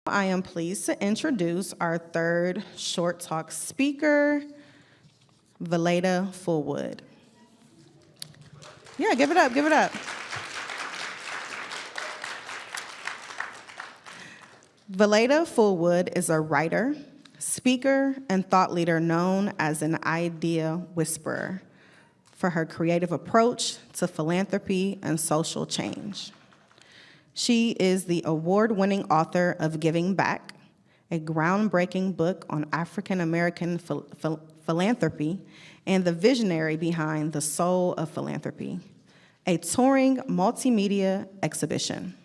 I am pleased to introduce our third Short Talk speaker, Valeda Fullwood. Yeah, give it up, give it up. Valeda Fullwood is a writer, speaker, and thought leader known as an idea whisperer for her creative approach to philanthropy and social change. She is the award-winning author of Giving Back, a groundbreaking book on African American philanthropy, and the visionary behind The Soul of Philanthropy, a touring multimedia exhibition.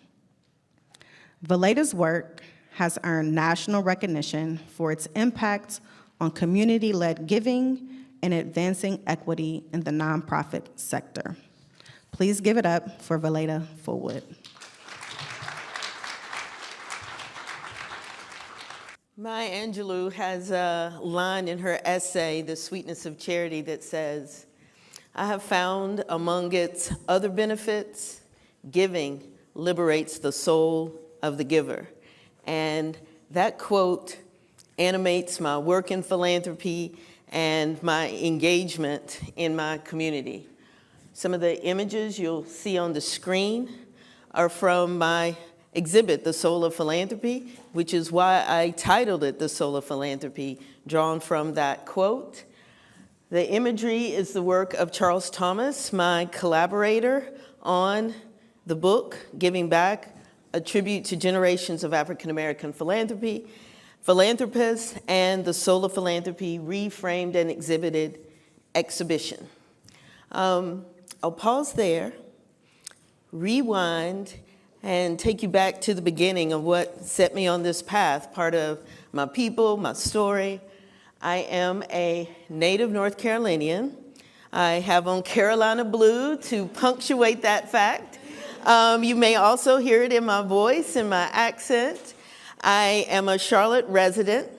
Valeda's work has earned national recognition for its impact on community-led giving and advancing equity in the nonprofit sector. Please give it up for Valeda Fullwood. Maya Angelou has a line in her essay, The Sweetness of Charity, that says, "I have found among its other benefits, giving liberates the soul of the giver." And that quote animates my work in philanthropy and my engagement in my community. Some of the images you'll see on the screen are from my exhibit, The Soul of Philanthropy, which is why I titled it The Soul of Philanthropy, drawn from that quote. The imagery is the work of Charles Thomas, my collaborator on the book, Giving Back, a tribute to generations of African American philanthropists, and The Soul of Philanthropy, reframed and exhibited exhibition. I'll pause there, rewind, and take you back to the beginning of what set me on this path, part of my people, my story. I am a native North Carolinian. I have on Carolina blue to punctuate that fact. You may also hear it in my voice and my accent. I am a Charlotte resident,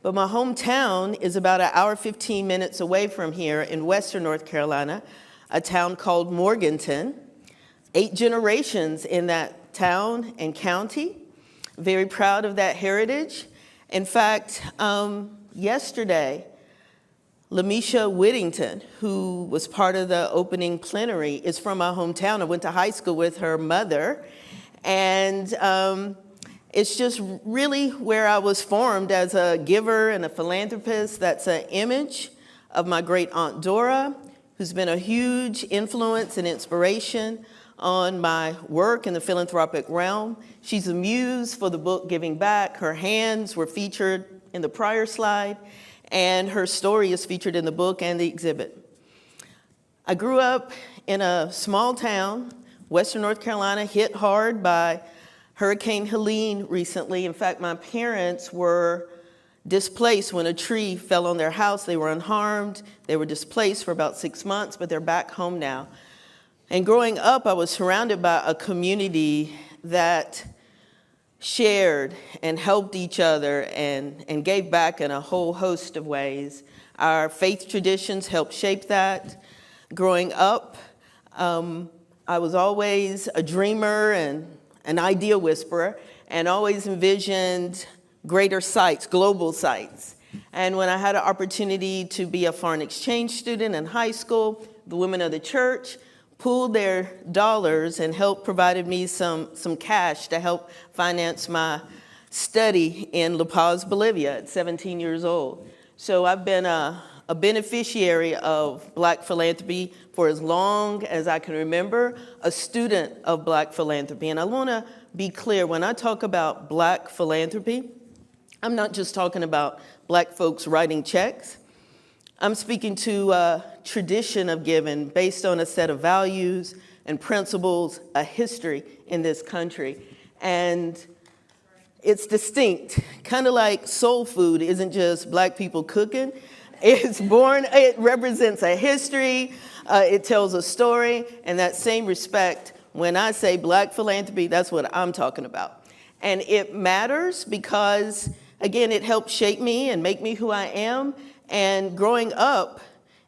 but my hometown is about an hour, 15 minutes away from here in Western North Carolina, a town called Morganton. 8 generations in that town and county. Very proud of that heritage. In fact, yesterday, Lamisha Whittington, who was part of the opening plenary, is from my hometown. I went to high school with her mother. And it's just really where I was formed as a giver and a philanthropist. That's an image of my great aunt Dora, who's been a huge influence and inspiration on my work in the philanthropic realm. She's a muse for the book Giving Back. Her hands were featured in the prior slide, and her story is featured in the book and the exhibit. I grew up in a small town, Western North Carolina, hit hard by Hurricane Helene recently. In fact, my parents were displaced when a tree fell on their house. They were unharmed. They were displaced for about 6 months, but they're back home now. And growing up, I was surrounded by a community that shared and helped each other and gave back in a whole host of ways. Our faith traditions helped shape that. Growing up, I was always a dreamer and an idea whisperer, and always envisioned greater sites, global sites. And when I had an opportunity to be a foreign exchange student in high school, the women of the church pooled their dollars and helped provided me some cash to help finance my study in La Paz, Bolivia at 17 years old. So I've been a beneficiary of Black philanthropy for as long as I can remember, a student of Black philanthropy. And I want to be clear, when I talk about Black philanthropy, I'm not just talking about Black folks writing checks. I'm speaking to a tradition of giving based on a set of values and principles, a history in this country. And it's distinct, kind of like soul food isn't just Black people cooking. It represents a history, it tells a story, and that same respect, when I say Black philanthropy, that's what I'm talking about. And it matters because, again, it helped shape me and make me who I am. And growing up,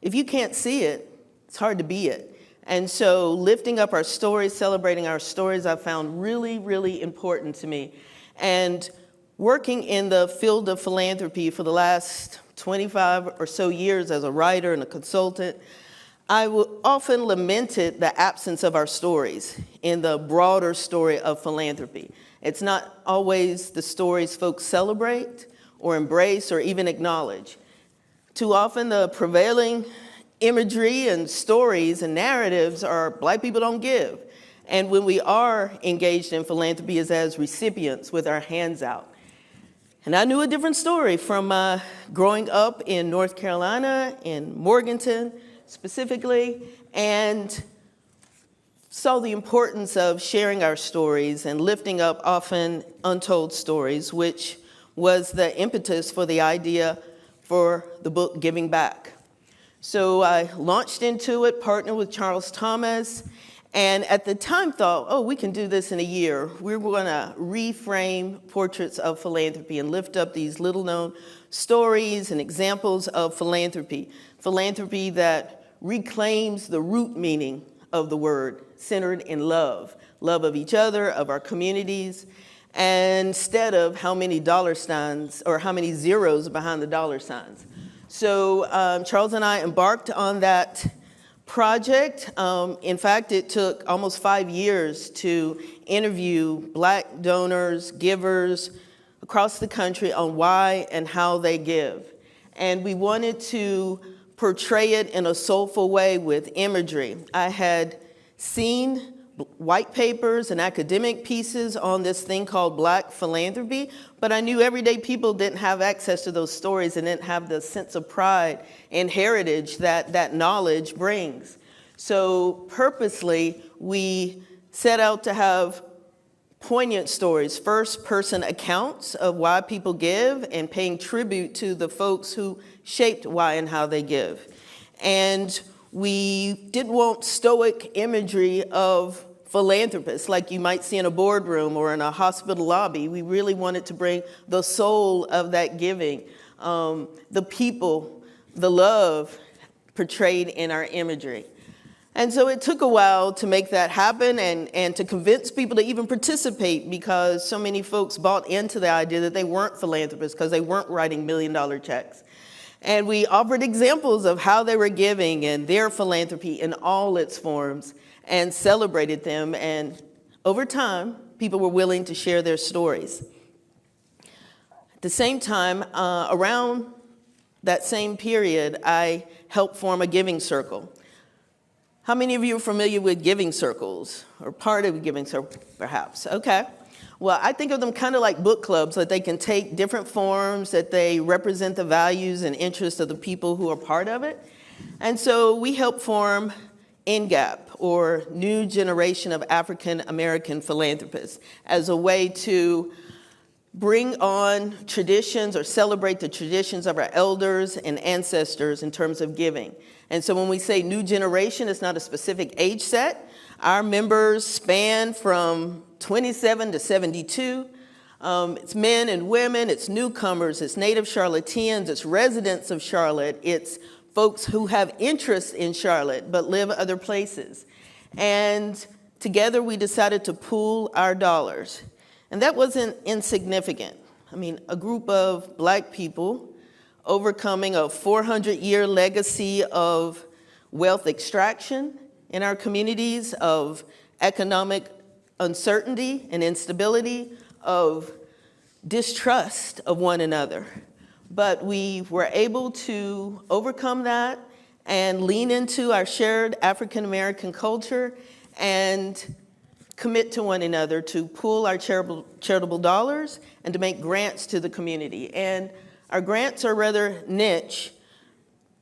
if you can't see it, it's hard to be it. And so lifting up our stories, celebrating our stories, I found really, really important to me. And working in the field of philanthropy for the last 25 or so years as a writer and a consultant, I often lamented the absence of our stories in the broader story of philanthropy. It's not always the stories folks celebrate or embrace or even acknowledge. Too often the prevailing imagery and stories and narratives are Black people don't give. And when we are engaged in philanthropy is as recipients with our hands out. And I knew a different story from growing up in North Carolina, in Morganton specifically, and saw the importance of sharing our stories and lifting up often untold stories, which was the impetus for the idea for the book Giving Back. So I launched into it, partnered with Charles Thomas, and at the time thought, oh, we can do this in a year. We're going to reframe portraits of philanthropy and lift up these little-known stories and examples of philanthropy. Philanthropy that reclaims the root meaning of the word, centered in love. Love of each other, of our communities, and instead of how many dollar signs or how many zeros behind the dollar signs. So Charles and I embarked on that project. In fact, it took almost 5 years to interview Black donors, givers across the country on why and how they give. And we wanted to portray it in a soulful way with imagery. I had seen white papers and academic pieces on this thing called Black philanthropy, but I knew everyday people didn't have access to those stories and didn't have the sense of pride and heritage that that knowledge brings. So purposely, we set out to have poignant stories, first-person accounts of why people give and paying tribute to the folks who shaped why and how they give. And we didn't want stoic imagery of philanthropists like you might see in a boardroom or in a hospital lobby. We really wanted to bring the soul of that giving, the people, the love portrayed in our imagery. And so it took a while to make that happen and to convince people to even participate, because so many folks bought into the idea that they weren't philanthropists because they weren't writing million-dollar checks. And we offered examples of how they were giving and their philanthropy in all its forms and celebrated them. And over time, people were willing to share their stories. At the same time, around that same period, I helped form a giving circle. How many of you are familiar with giving circles or part of a giving circle, perhaps? Okay. Well, I think of them kind of like book clubs, that they can take different forms, that they represent the values and interests of the people who are part of it. And so we helped form NGAP, or New Generation of African American Philanthropists, as a way to bring on traditions or celebrate the traditions of our elders and ancestors in terms of giving. And so when we say new generation, it's not a specific age set. Our members span from 27 to 72. It's men and women, it's newcomers, it's native Charlotteans, it's residents of Charlotte, it's folks who have interest in Charlotte but live other places. And together we decided to pool our dollars. And that wasn't insignificant. I mean, a group of Black people overcoming a 400-year legacy of wealth extraction in our communities, of economic uncertainty and instability, of distrust of one another. But we were able to overcome that and lean into our shared African American culture and commit to one another to pool our charitable dollars and to make grants to the community. And our grants are rather niche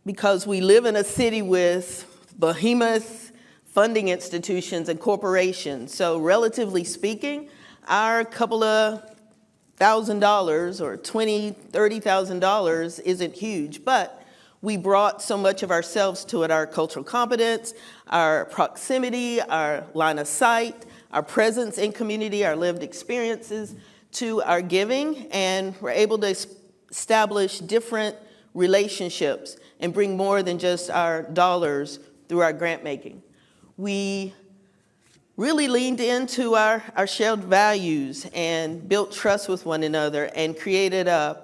because we live in a city with behemoth funding institutions and corporations. So relatively speaking, our couple of $1,000 or $20,000, $30,000 isn't huge, but we brought so much of ourselves to it, our cultural competence, our proximity, our line of sight, our presence in community, our lived experiences to our giving, and we're able to establish different relationships and bring more than just our dollars through our grant making. We really leaned into our shared values and built trust with one another and created a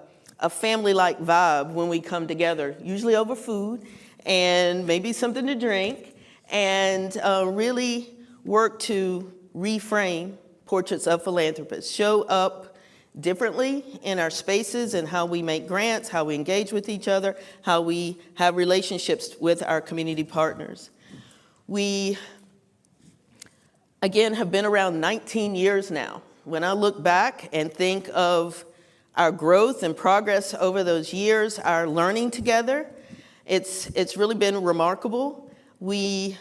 family-like vibe when we come together, usually over food and maybe something to drink, and really work to reframe portraits of philanthropists, show up differently in our spaces and how we make grants, how we engage with each other, how we have relationships with our community partners. We, again, have been around 19 years now. When I look back and think of our growth and progress over those years, our learning together, it's really been remarkable. We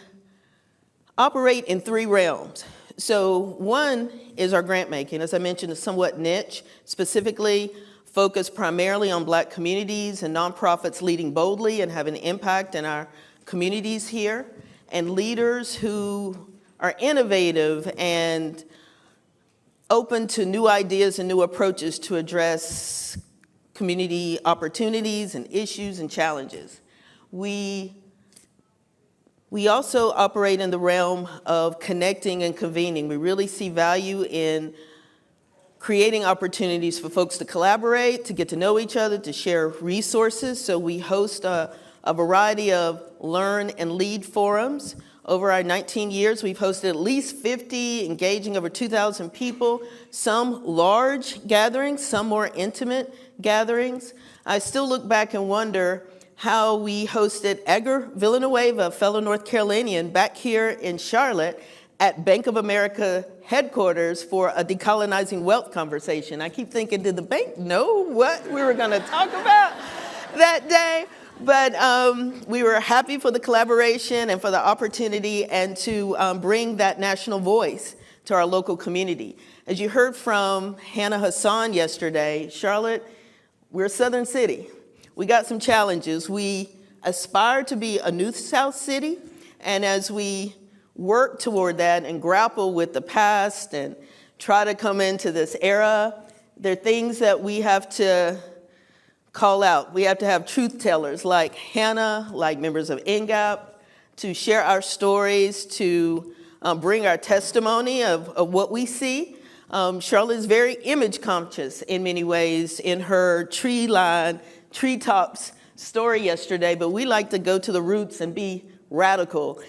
operate in 3 realms. So one is our grant making. As I mentioned, it's somewhat niche, specifically focused primarily on Black communities and nonprofits leading boldly and having an impact in our communities here, and leaders who are innovative and open to new ideas and new approaches to address community opportunities and issues and challenges. We also operate in the realm of connecting and convening. We really see value in creating opportunities for folks to collaborate, to get to know each other, to share resources. So we host a variety of learn and lead forums. Over our 19 years, we've hosted at least 50, engaging over 2,000 people, some large gatherings, some more intimate gatherings. I still look back and wonder how we hosted Edgar Villanueva, a fellow North Carolinian, back here in Charlotte at Bank of America headquarters for a decolonizing wealth conversation. I keep thinking, did the bank know what we were gonna talk about that day? But we were happy for the collaboration and for the opportunity and to bring that national voice to our local community. As you heard from Hannah Hassan yesterday, Charlotte, we're a southern city. We got some challenges. We aspire to be a New South city, and as we work toward that and grapple with the past and try to come into this era, there are things that we have to call out. We have to have truth tellers like Hannah, like members of NGAP, to share our stories, to bring our testimony of what we see. Charlotte is very image conscious in many ways in her treetops story yesterday, but we like to go to the roots and be radical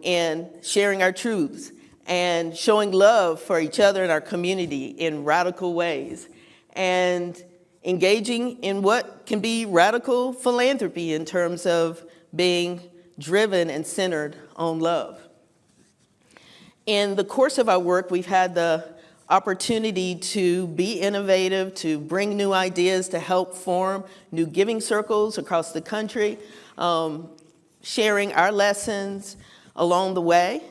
in sharing our truths and showing love for each other and our community in radical ways, and engaging in what can be radical philanthropy in terms of being driven and centered on love. In the course of our work, we've had the opportunity to be innovative, to bring new ideas, to help form new giving circles across the country, sharing our lessons along the way,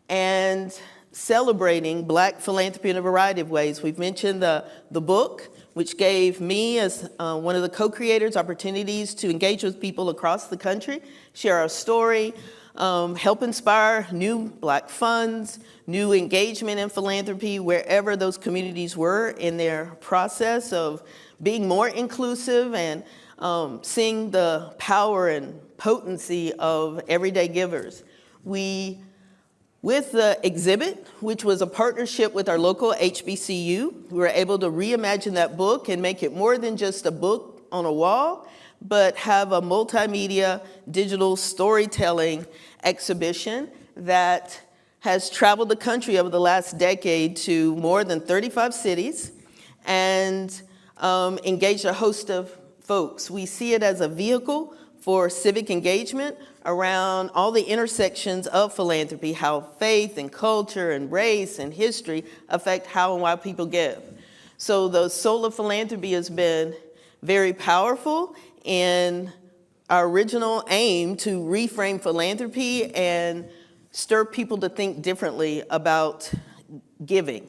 and celebrating Black philanthropy in a variety of ways. We've mentioned the book, which gave me, as one of the co-creators, opportunities to engage with people across the country, share our story, help inspire new Black funds, new engagement in philanthropy wherever those communities were in their process of being more inclusive and seeing the power and potency of everyday givers. With the exhibit, which was a partnership with our local HBCU, we were able to reimagine that book and make it more than just a book on a wall, but have a multimedia digital storytelling exhibition that has traveled the country over the last decade to more than 35 cities and engaged a host of folks. We see it as a vehicle for civic engagement around all the intersections of philanthropy, how faith and culture and race and history affect how and why people give. So the soul of philanthropy has been very powerful in our original aim to reframe philanthropy and stir people to think differently about giving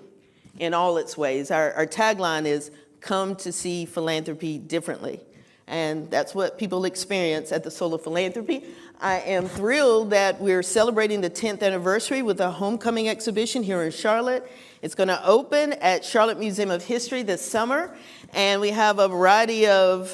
in all its ways. Our tagline is, "Come to see philanthropy differently." And that's what people experience at the Soul of Philanthropy. I am thrilled that we're celebrating the 10th anniversary with a homecoming exhibition here in Charlotte. It's going to open at Charlotte Museum of History this summer, and we have a variety of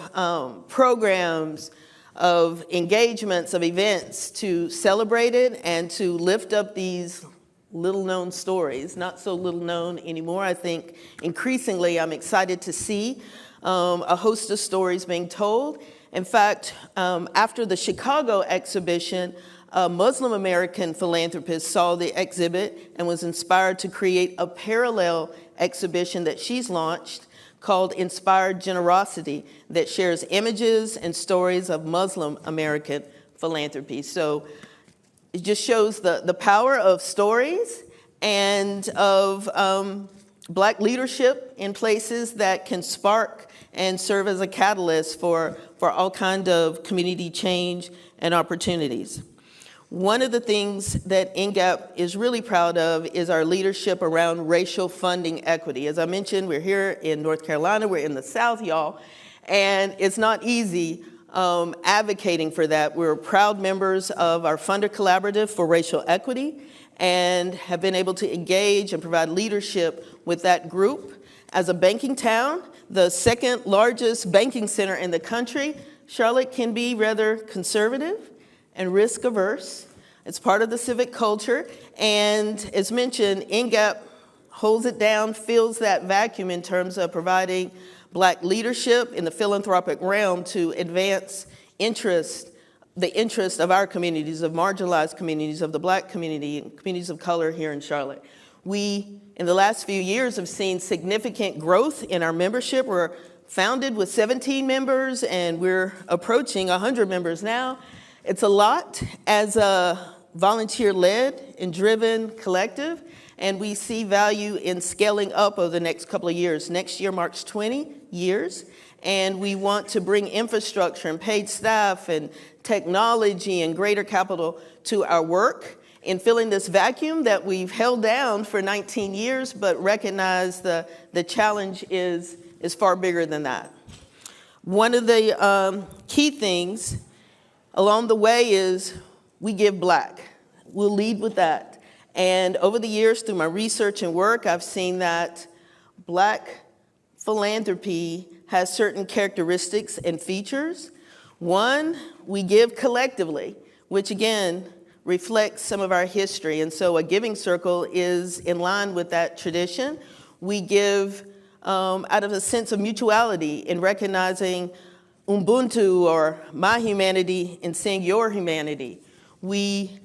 programs, of engagements, of events to celebrate it and to lift up these little-known stories, not so little known anymore. I think increasingly I'm excited to see a host of stories being told. In fact, after the Chicago exhibition, a Muslim American philanthropist saw the exhibit and was inspired to create a parallel exhibition that she's launched called Inspired Generosity, that shares images and stories of Muslim American philanthropy. So it just shows the power of stories and of Black leadership in places that can spark and serve as a catalyst for all kind of community change and opportunities. One of the things that NGAP is really proud of is our leadership around racial funding equity. As I mentioned, we're here in North Carolina, we're in the South, y'all, and it's not easy advocating for that. We're proud members of our Funder Collaborative for Racial Equity and have been able to engage and provide leadership with that group. As a banking town, the second largest banking center in the country, Charlotte can be rather conservative and risk averse. It's part of the civic culture. And as mentioned, NGAP holds it down, fills that vacuum in terms of providing Black leadership in the philanthropic realm to advance the interest of our communities, of marginalized communities, of the Black community, and communities of color here in Charlotte. We, in the last few years, have seen significant growth in our membership. We're founded with 17 members, and we're approaching 100 members now. It's a lot as a volunteer-led and driven collective, and we see value in scaling up over the next couple of years. Next year marks 20 years, and we want to bring infrastructure and paid staff and technology and greater capital to our work in filling this vacuum that we've held down for 19 years, but recognize the challenge is far bigger than that. One of the key things along the way is we give Black. We'll lead with that. And over the years, through my research and work, I've seen that Black philanthropy has certain characteristics and features. One, we give collectively, which again reflects some of our history. And so a giving circle is in line with that tradition. We give out of a sense of mutuality in recognizing Ubuntu or my humanity and seeing your humanity. We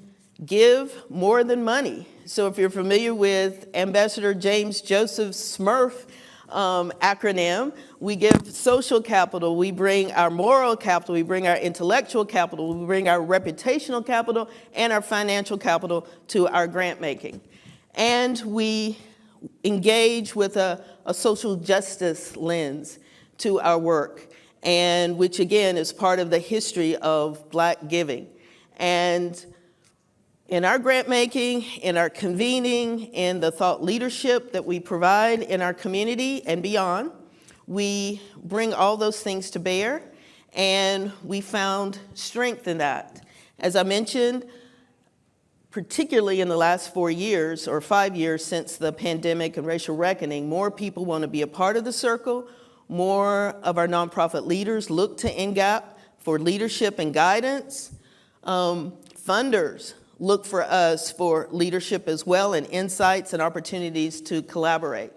give more than money. So if you're familiar with Ambassador James Joseph Smurf acronym, we give social capital, we bring our moral capital, we bring our intellectual capital, we bring our reputational capital and our financial capital to our grant making. And we engage with a social justice lens to our work, and which again is part of the history of Black giving. And in our grant making, in our convening, in the thought leadership that we provide in our community and beyond, we bring all those things to bear, and we found strength in that. As I mentioned, particularly in the last 4 years or 5 years since the pandemic and racial reckoning, more people want to be a part of the circle. More of our nonprofit leaders look to NGAP for leadership and guidance. Funders look for us for leadership as well, and insights and opportunities to collaborate.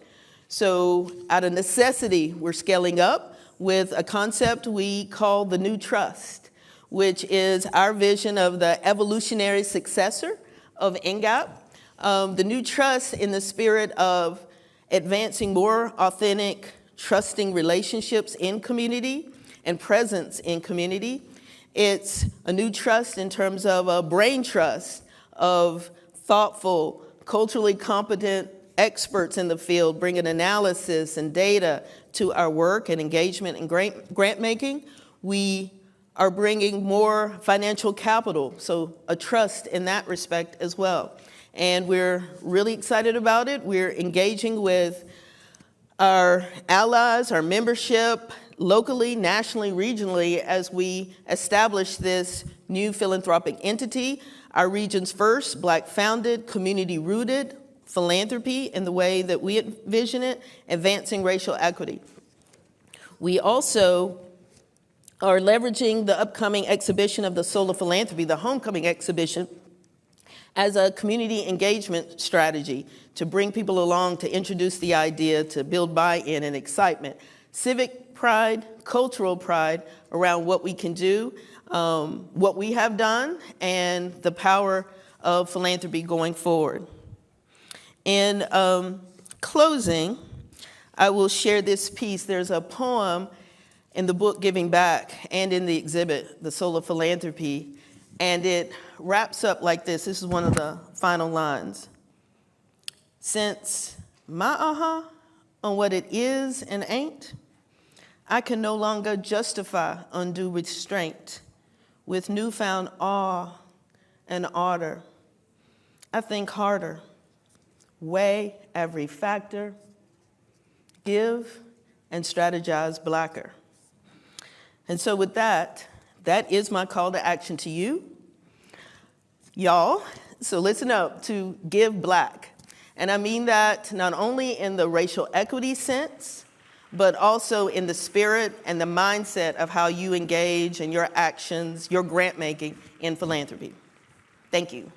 So out of necessity, we're scaling up with a concept we call the New Trust, which is our vision of the evolutionary successor of NGAP. The New Trust in the spirit of advancing more authentic, trusting relationships in community and presence in community. It's a new trust in terms of a brain trust of thoughtful, culturally competent experts in the field bringing analysis and data to our work and engagement and grant making. We are bringing more financial capital, so a trust in that respect as well. And we're really excited about it. We're engaging with our allies, our membership, locally, nationally, regionally, as we establish this new philanthropic entity, our region's first Black-founded, community-rooted philanthropy in the way that we envision it, advancing racial equity. We also are leveraging the upcoming exhibition of the Soul of Philanthropy, the homecoming exhibition, as a community engagement strategy to bring people along, to introduce the idea, to build buy-in and excitement, civic pride, cultural pride around what we can do, what we have done, and the power of philanthropy going forward. In closing, I will share this piece. There's a poem in the book Giving Back and in the exhibit, The Soul of Philanthropy, and it wraps up like this. This is one of the final lines. Since my aha on what it is and ain't, I can no longer justify undue restraint. With newfound awe and ardor, I think harder, weigh every factor, give and strategize blacker. And so with that, that is my call to action to you, y'all. So listen up to Give Black. And I mean that not only in the racial equity sense, but also in the spirit and the mindset of how you engage in your actions, your grant making in philanthropy. Thank you.